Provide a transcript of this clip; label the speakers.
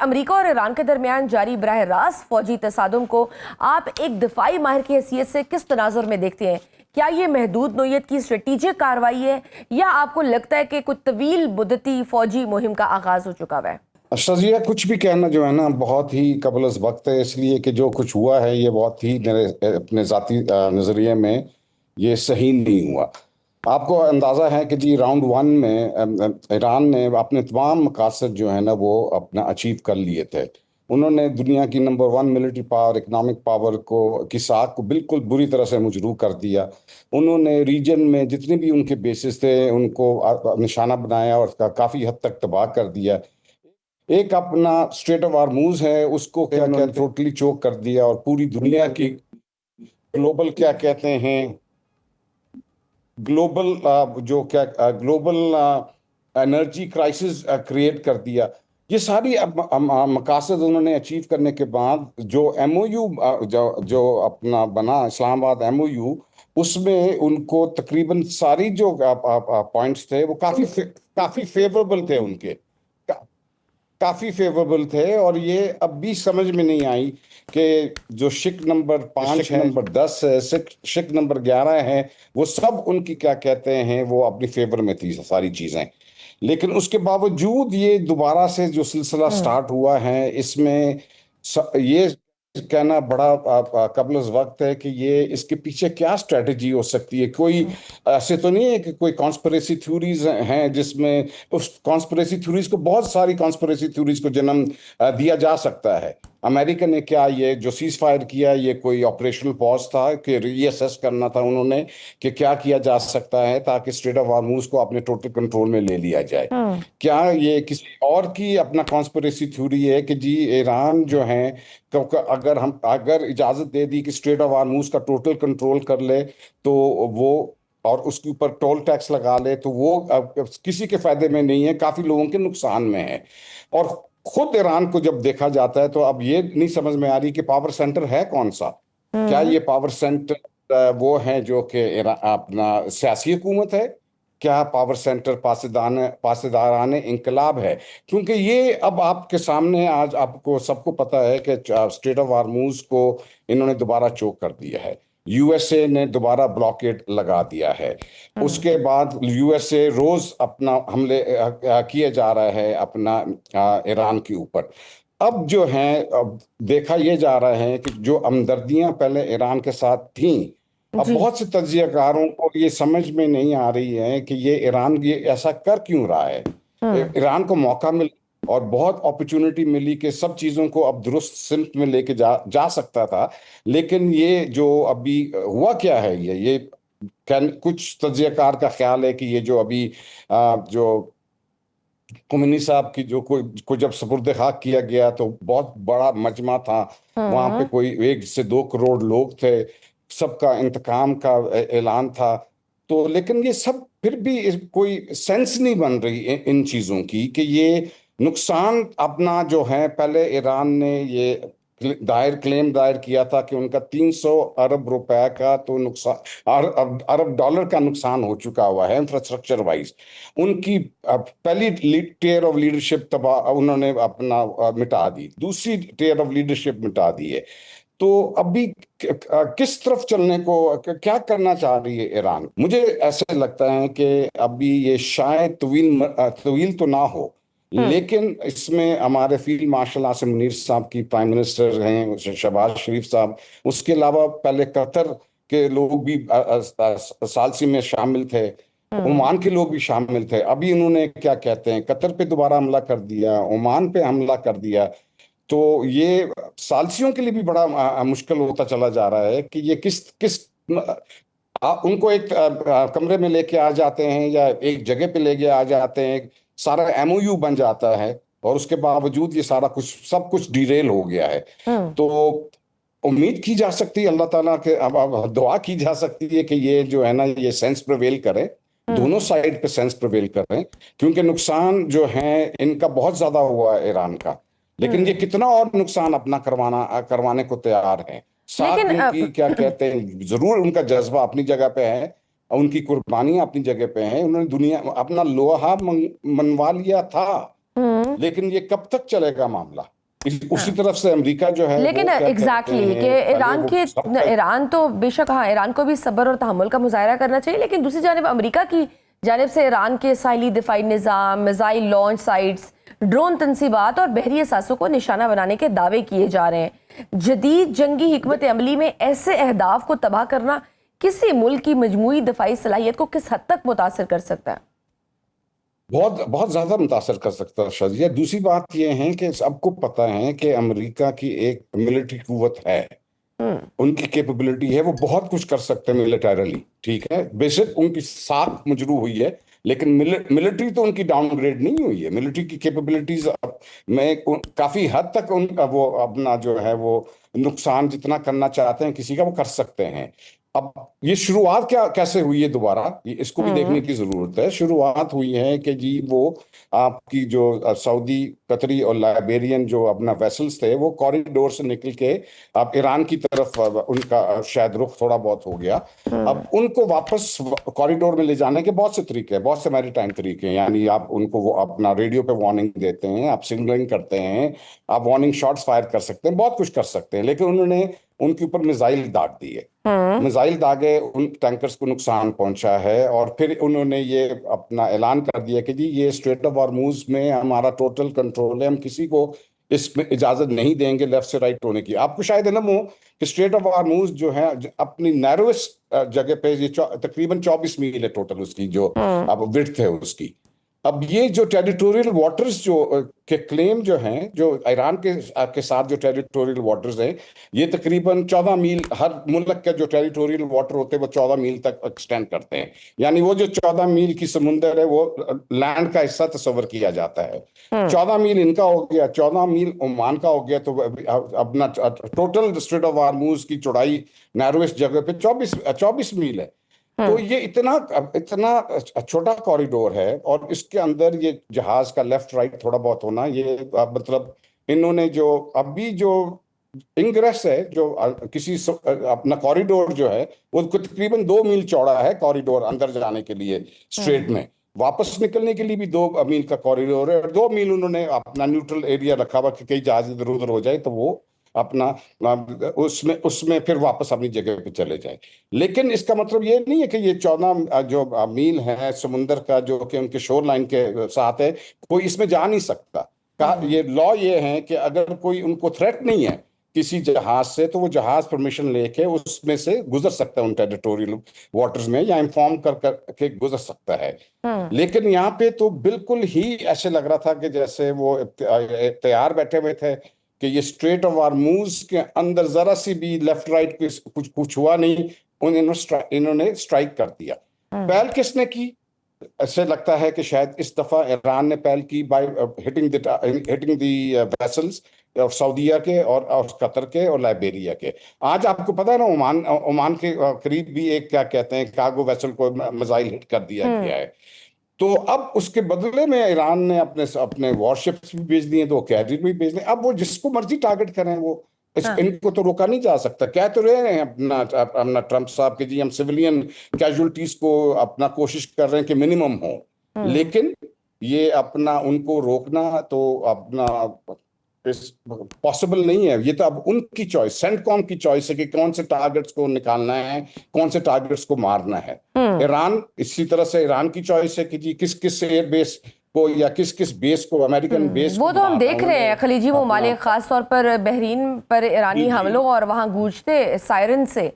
Speaker 1: امریکہ اور ایران کے درمیان جاری براہ راست فوجی تصادم کو آپ ایک دفاعی ماہر کی حیثیت سے کس تناظر میں دیکھتے ہیں؟ کیا یہ محدود نوعیت کی اسٹریٹجک کارروائی ہے یا آپ کو لگتا ہے کہ کچھ طویل مدتی فوجی مہم کا آغاز ہو چکا ہے؟
Speaker 2: شزیہ، کچھ بھی کہنا جو ہے نا بہت ہی قبل از وقت ہے، اس لیے کہ جو کچھ ہوا ہے یہ بہت ہی میرے اپنے ذاتی نظریے میں یہ صحیح نہیں ہوا۔ آپ کو اندازہ ہے کہ جی راؤنڈ 1 میں ایران نے اپنے تمام مقاصد جو ہے نا وہ اپنا اچیو کر لیے تھے۔ انہوں نے دنیا کی number 1 military power, economic power کی ساکھ کو بالکل بری طرح سے مجروح کر دیا۔ انہوں نے ریجن میں جتنے بھی ان کے بیسز تھے ان کو نشانہ بنایا اور کافی حد تک تباہ کر دیا۔ ایک اپنا اسٹریٹ آف ہارموز ہے، اس کو کیا ٹوٹلی چوک کر دیا اور پوری دنیا کی گلوبل کیا کہتے ہیں گلوبل انرجی کرائسس کریٹ کر دیا۔ یہ ساری مقاصد انہوں نے اچیو کرنے کے بعد جو ایم او یو جو اپنا بنا اسلام آباد ایم او یو، اس میں ان کو تقریباً ساری جو پوائنٹس تھے وہ کافی فیوریبل تھے، ان کے کافی فیوریبل تھے۔ اور یہ اب بھی سمجھ میں نہیں آئی کہ جو شک نمبر 5 ہے، نمبر 10 ہے، شک نمبر 11 ہے، وہ سب ان کی کیا کہتے ہیں وہ اپنی فیور میں تھی ساری چیزیں۔ لیکن اس کے باوجود یہ دوبارہ سے جو سلسلہ سٹارٹ ہوا ہے، اس میں یہ کہنا بڑا قبل از وقت ہے کہ یہ اس کے پیچھے کیا اسٹریٹجی ہو سکتی ہے۔ کوئی ایسے تو نہیں ہے کہ کوئی کانسپریسی تھیوریز ہیں جس میں اس کانسپریسی تھیوریز کو بہت ساری کانسپریسی تھیوریز کو جنم دیا جا سکتا ہے۔ امریکہ نے کیا یہ جو سیز فائر کیا یہ کوئی آپریشنل پاز تھا کہ ری اسیس کرنا تھا انہوں نے کہ کیا کیا جا سکتا ہے تاکہ اسٹریٹ آف ہارموز کو اپنے ٹوٹل کنٹرول میں لے لیا جائے؟ کیا یہ کسی اور کی اپنا کانسپریسی تھیوری ہے کہ جی ایران جو ہے اگر اجازت دے دی کہ اسٹریٹ آف ہارموز کا ٹوٹل کنٹرول کر لے تو وہ اور اس کے اوپر ٹول ٹیکس لگا لے تو وہ کسی کے فائدے میں نہیں ہے، کافی لوگوں کے نقصان میں ہے۔ اور خود ایران کو جب دیکھا جاتا ہے تو اب یہ نہیں سمجھ میں آ رہی کہ پاور سینٹر ہے کون سا؟ کیا یہ پاور سینٹر وہ ہے جو کہ اپنا سیاسی حکومت ہے؟ کیا پاور سینٹر پاسداران انقلاب ہے؟ کیونکہ یہ اب آپ کے سامنے آج آپ کو سب کو پتہ ہے کہ اسٹریٹ آف ہارموز کو انہوں نے دوبارہ چوک کر دیا ہے، یو ایس اے نے دوبارہ بلاکیڈ لگا دیا ہے۔ اس کے بعد یو ایس اے روز اپنا حملے کیے جا رہا ہے اپنا ایران کے اوپر۔ اب جو ہے اب دیکھا یہ جا رہا ہے کہ جو ہمدردیاں پہلے ایران کے ساتھ تھیں، اب بہت سے تجزیہ کاروں کو یہ سمجھ میں نہیں آ رہی ہے کہ یہ ایران یہ ایسا کر کیوں رہا ہے۔ ایران کو موقع مل اور بہت اپرچونٹی ملی کہ سب چیزوں کو اب درست سمت میں لے کے جا سکتا تھا، لیکن یہ جو ابھی ہوا کیا ہے یہ کچھ تجزیہ کار کا خیال ہے کہ یہ جو ابھی جو خمینی صاحب کی کو جب سپرد خاک کیا گیا تو بہت بڑا مجمع تھا، وہاں پہ کوئی 1 سے 2 کروڑ لوگ تھے، سب کا انتقام کا اعلان تھا۔ تو لیکن یہ سب پھر بھی کوئی سینس نہیں بن رہی ان چیزوں کی کہ یہ نقصان اپنا جو ہے پہلے ایران نے یہ کلیم دائر کیا تھا کہ ان کا 300 ارب روپے کا تو نقصان ارب ڈالر کا نقصان ہو چکا ہوا ہے انفراسٹرکچر وائز۔ ان کی پہلی ٹیئر آف لیڈرشپ انہوں نے اپنا مٹا دی، دوسری ٹیئر آف لیڈرشپ مٹا دی ہے۔ تو ابھی کس طرف چلنے کو کیا کرنا چاہ رہی ہے ایران؟ مجھے ایسے لگتا ہے کہ ابھی یہ شاید طویل تو نہ ہو، لیکن اس میں ہمارے فیلڈ مارشل عاصم منیر صاحب کی پرائم منسٹر ہیں، شہباز شریف صاحب، اس کے علاوہ پہلے قطر کے لوگ بھی ثالثی میں شامل تھے، عمان کے لوگ بھی شامل تھے۔ ابھی انہوں نے کیا کہتے ہیں قطر پہ دوبارہ حملہ کر دیا، عمان پہ حملہ کر دیا۔ تو یہ ثالثیوں کے لیے بھی بڑا مشکل ہوتا چلا جا رہا ہے کہ یہ کس ان کو ایک کمرے میں لے کے آ جاتے ہیں یا ایک جگہ پہ لے کے آ جاتے ہیں، سارا ایم او یو بن جاتا ہے اور اس کے باوجود یہ سارا سب کچھ ڈیریل ہو گیا ہے۔ تو امید کی جا سکتی ہے اللہ تعالیٰ کے، اب دعا کی جا سکتی ہے کہ یہ جو ہے نا یہ سینس پریویل کرے، دونوں سائیڈ پہ سینس پریویل کریں، کیونکہ نقصان جو ہے ان کا بہت زیادہ ہوا ہے ایران کا، لیکن یہ کتنا اور نقصان اپنا کروانے کو تیار ہے۔ ساتھ ان کی کیا کہتے ہیں ضرور ان کا جذبہ اپنی جگہ پہ ہے، ان کی قربانیاں اپنی جگہ پہ ہیں، انہوں نے دنیا اپنا لوہا منوا لیا تھا، لیکن یہ کب تک چلے گا معاملہ؟ اسی طرف سے امریکہ جو ہے
Speaker 1: لیکن ایگزیکٹلی کہ ایران تو بے شک ہاں ایران کو بھی صبر اور تحمل کا مظاہرہ کرنا چاہیے، لیکن دوسری جانب امریکہ کی جانب سے ایران کے ساحلی دفاعی نظام، میزائل لانچ سائٹس، ڈرون تنصیبات اور بحری اثاثوں کو نشانہ بنانے کے دعوے کیے جا رہے ہیں۔ جدید جنگی حکمت عملی میں ایسے اہداف کو تباہ کرنا کسی ملک کی مجموعی دفاعی صلاحیت کو کس حد تک متاثر کر سکتا ہے؟
Speaker 2: بہت زیادہ متاثر کر سکتا ہے شازیہ۔ دوسری بات یہ ہے کہ سب کو پتہ ہے کہ امریکہ کی ایک ملٹری قوت ہے، ان کی کیپبلٹی ہے، وہ بہت کچھ کر سکتے ہیں ملیٹریلی، ٹھیک ہے، بے شک ان کی ساکھ مجروح ہوئی ہے، لیکن ملٹری تو ان کی ڈاؤن گریڈ نہیں ہوئی ہے۔ ملٹری کی کیپبلٹیز میں کافی حد تک ان کا وہ اپنا جو ہے وہ نقصان جتنا کرنا چاہتے ہیں کسی کا وہ کر سکتے ہیں۔ اب یہ شروعات کیسے ہوئی ہے دوبارہ، اس کو بھی دیکھنے کی ضرورت ہے۔ شروعات ہوئی ہے کہ جی وہ آپ کی جو سعودی، قطری اور لائبیرین جو اپنا ویسلز تھے وہ کوریڈور سے نکل کے اب ایران کی طرف ان کا شاید رخ تھوڑا بہت ہو گیا۔ اب ان کو واپس کوریڈور میں لے جانے کے بہت سے طریقے ہیں، بہت سے میری ٹائم طریقے ہیں، یعنی آپ ان کو وہ اپنا ریڈیو پہ وارننگ دیتے ہیں، آپ سگنلنگ کرتے ہیں، آپ وارننگ شاٹس فائر کر سکتے ہیں، بہت کچھ کر سکتے ہیں، لیکن انہوں نے ان کے اوپر میزائل داغ دیے، میزائل داغے، ان ٹینکرز کو نقصان پہنچا ہے، اور پھر انہوں نے یہ اپنا اعلان کر دیا کہ جی یہ اسٹریٹ آف ہارموز میں ہمارا ٹوٹل کنٹرول ہے، ہم کسی کو اس میں اجازت نہیں دیں گے لیفٹ سے رائٹ ہونے کی۔ آپ کو شاید علم ہو کہ اسٹریٹ آف ہارموز جو ہے اپنی نیروسٹ جگہ پہ یہ تقریباً 24 میل ہے ٹوٹل اس کی جو اب وڈتھ ہے اس کی۔ اب یہ جو ٹیریٹوریل واٹرز جو کے کلیم جو ہیں، جو ایران کے ساتھ جو ٹیریٹوریل واٹرز ہیں، یہ تقریباً 14 میل، ہر ملک کے جو ٹیریٹوریل واٹر ہوتے ہیں وہ 14 میل تک ایکسٹینڈ کرتے ہیں، یعنی وہ جو 14 میل کی سمندر ہے وہ لینڈ کا حصہ تصور کیا جاتا ہے۔ 14 میل ان کا ہو گیا، 14 میل عمان کا ہو گیا، تو اپنا ٹوٹل اسٹریٹ آف ہارموز کی چوڑائی نیروسٹ جگہ پہ 24 میل ہے۔ تو یہ اتنا چھوٹا کوریڈور ہے، اور اس کے اندر یہ جہاز کا لیفٹ رائٹ تھوڑا بہت ہونا، یہ مطلب انہوں نے جو ابھی جو انگریس ہے، جو کسی اپنا کوریڈور جو ہے وہ تقریباً 2 میل چوڑا ہے کوریڈور اندر جانے کے لیے اسٹریٹ میں، واپس نکلنے کے لیے بھی 2 میل کا کوریڈور ہے، اور 2 میل انہوں نے اپنا نیوٹرل ایریا رکھا ہوا کہ کئی جہاز ادھر ادھر ہو جائے تو وہ اپنا اس میں پھر واپس اپنی جگہ پہ چلے جائیں۔ لیکن اس کا مطلب یہ نہیں ہے کہ یہ 14 جو میل ہے سمندر کا جو کہ ان کے شور لائن کے ساتھ ہے، کوئی اس میں جا نہیں سکتا۔ یہ لا یہ ہے کہ اگر کوئی ان کو تھریٹ نہیں ہے کسی جہاز سے، تو وہ جہاز پرمیشن لے کے اس میں سے گزر سکتا ہے ان ٹیریٹوریل واٹرز میں، یا انفارم کر کے گزر سکتا ہے۔ لیکن یہاں پہ تو بالکل ہی ایسے لگ رہا تھا کہ جیسے وہ تیار بیٹھے ہوئے تھے کہ یہ اسٹریٹ آف ہارموز کے اندر ذرا سی بھی لیفٹ رائٹ کچھ ہوا نہیں، انہوں نے اسٹرائک کر دیا۔ پہل کس نے کی؟ ایسے لگتا ہے کہ شاید اس دفعہ ایران نے پہل کی بائی ہٹنگ دی ویسلز سعودیہ کے اور قطر کے اور لائبیریا کے۔ آج آپ کو پتہ ہے نا عمان کے قریب بھی ایک کیا کہتے ہیں کارگو ویسل کو میزائل ہٹ کر دیا گیا ہے۔ تو اب اس کے بدلے میں ایران نے اپنے وارشپس بھی بھیج دیے، 2 کیریئر بھی بھیج دیے۔ اب وہ جس کو مرضی ٹارگٹ کریں، وہ ان کو تو روکا نہیں جا سکتا۔ کہہ تو رہے ہیں اپنا ٹرمپ صاحب کہ جی ہم سویلین کیجولٹیز کو اپنا کوشش کر رہے ہیں کہ منیمم ہو، لیکن یہ اپنا ان کو روکنا تو اپنا پاسبل نہیں ہے۔ یہ تو اب ان کی چوائس، سینٹ کام کی چوائس ہے کہ کون سے ٹارگٹس کو نکالنا ہے، کون سے ٹارگٹس کو مارنا ہے۔ ایران اسی طرح سے ایران کی چوائس ہے کہ جی کس ایئر بیس کو یا کس بیس کو، امریکن بیس کو،
Speaker 1: وہ تو ہم دیکھ رہے ہیں خلیجی ممالک خاص طور پر بحرین پر ایرانی حملوں اور وہاں گونجتے سائرن سے